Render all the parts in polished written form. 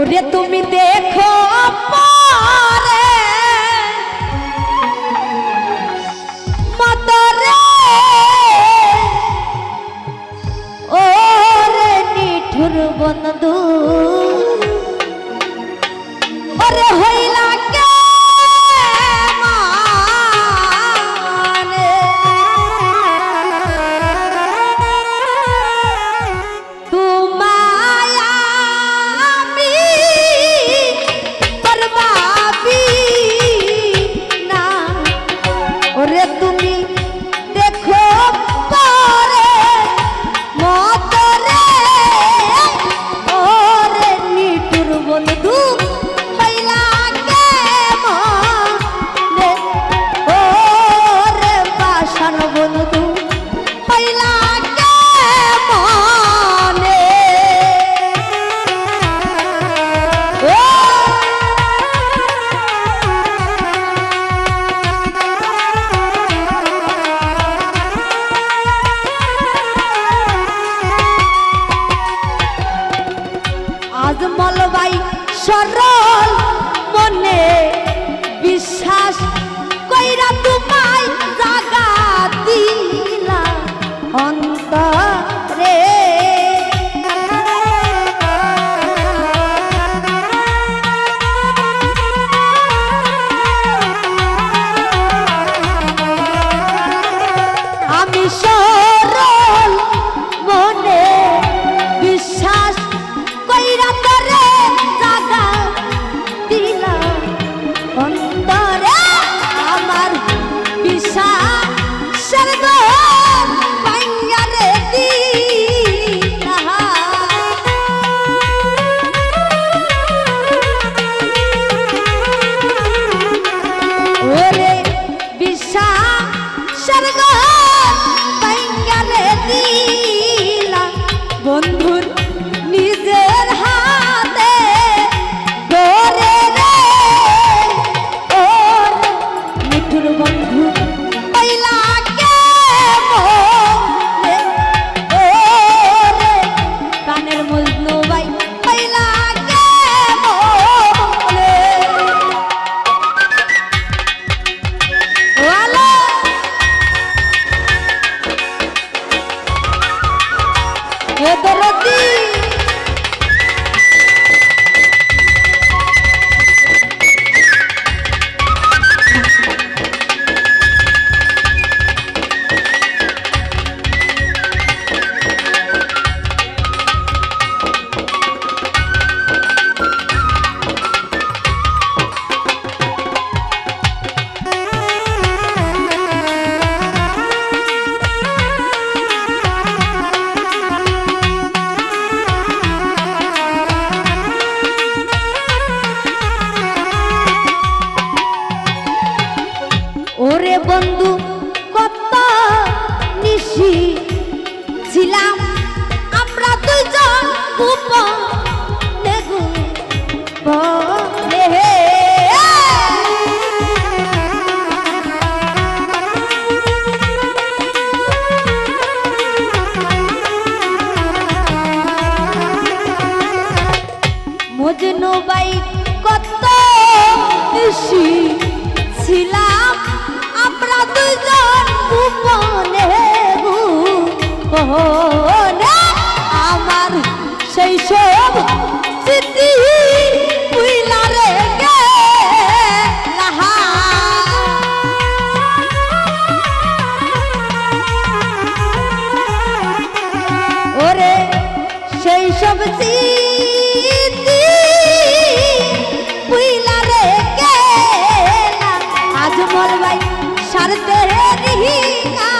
ওরে তুমি দেখো পরে মতরে ওরে নিঠুর বন্ধু ওরে হইলা কে মলবাই সরল মনে বিশ্বাস কইরা তোমায় জাগা দিলা অন্তরে আমি সরল মনে বিশ্বাস কইরা তরে জাগা দিলা অন্তরে আমার বিশ্বাসের ঘর ভাঙা রে দিলা ওরে বিশ্বাসের ঘর ভাঙা রে দিলা বন্ধুর নিজের হাতে ধরে রে ওর মিঠুর বন্ধু পাইলা কে ওরে প্রাণের মজনু ভাই পাইলা কে বলে ওয়ালা এ দরদি ওরে বন্ধু কত নিশি ছিলাম আমরা দুইজন গোপনে গোপনে মজনু বাই কত নিশি ছিলাম আমরা দুজন গোপনে গোপনে আমার সেই সব স্মৃতি পুইলা রে গেলা ওরে সেই সব স্মৃতি পুইলা রে গেলা আজ মলবাই সারতে রিহিনা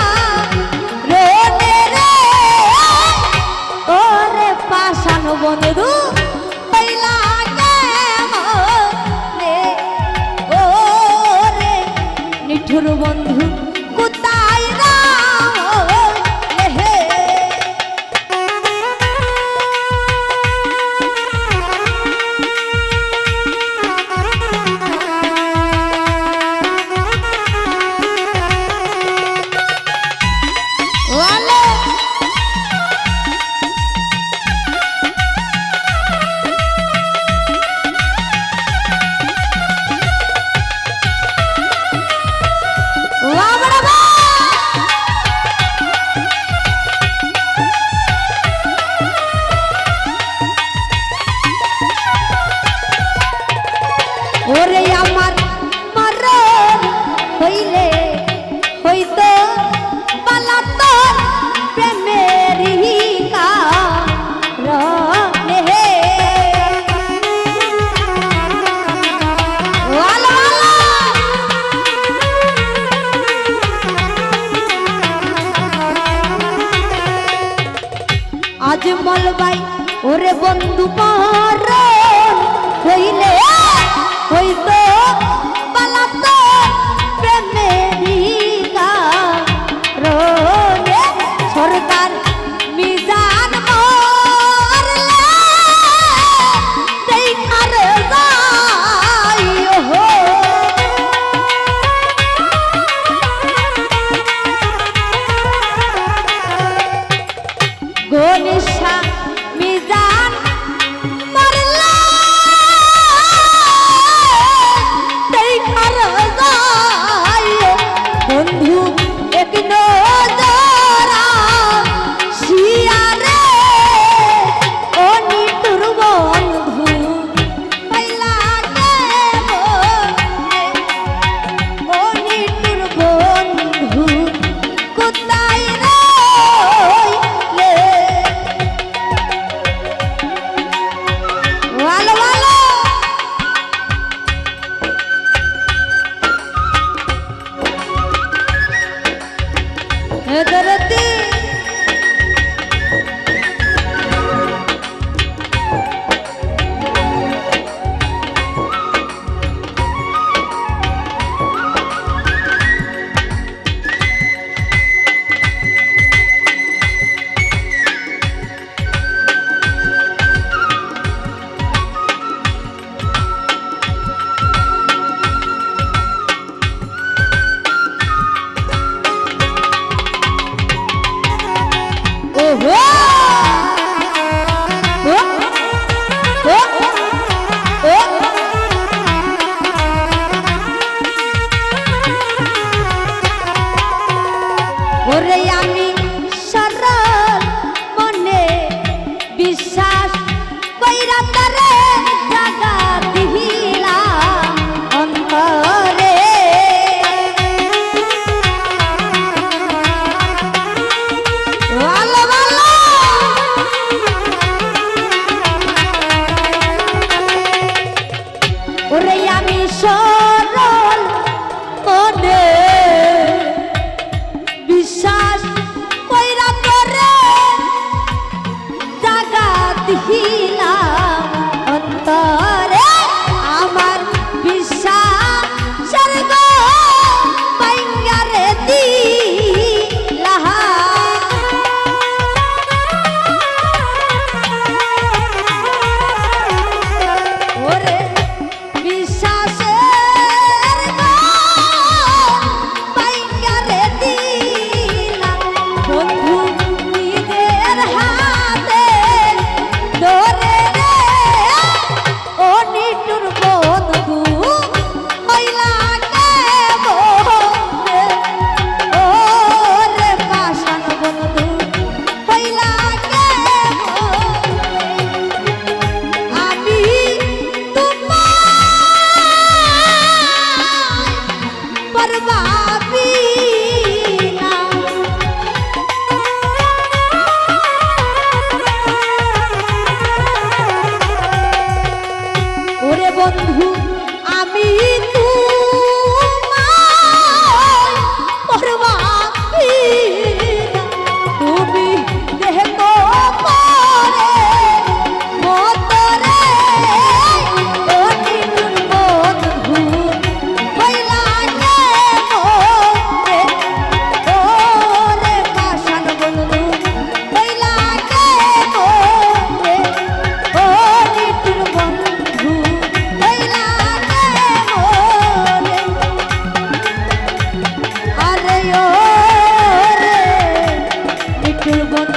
রোনে রে ওরে পাশান বন্ধু পাইলা কেমনে ওরে নিঠুর বন্ধু কোথায় হে আজ মলবাই ওরে বন্ধু মরণ হইলে হইতো পালাতো প্রেমেরই কারণে সরকার মিজান মরলে দেখার যাই হো গনিশা মিজান মরলে দেখার যাই বন্ধু এক নজরা শিয়ারে ও নিতুর বন্ধু পাইলা গে ও নিতুর বন্ধু কোথায় রইলে ভালো ভালো ধরতি ওহো ও ও ও ওরে আমি সরল মনে বিশ্বাস কইরা তারে জাগা দিলাম অন্তরে ভালো ভালো ওরে আমি সরল মনে বিশ্বাস কইরা করে জাগা দিলাম অন্তরে আমার বিশ্বাসের গো বাইঙ্গারে দিলা ওরে বিশ্বাসের গো বাইঙ্গারে দিলা বন্ধু নিজের হাতে ধরে রে ও নিটুর বন্ধু হইলা কে বন্ধে ওরে পাষাণ বন্ধু হইলা কে বন্ধে আমি তোমায় পরবাবি না ওরে বন্ধু আমি তোমায় পরবাবি না তুমি দেখো পরে মতরে ও নিতুর বন্ধু হইলা গে মোরে ওরে পাষাণ বন্ধু হইলা গে মোরে ও নিতুর বন্ধু হইলা গে মোরে আরে ও রে নিতুর বন্ধু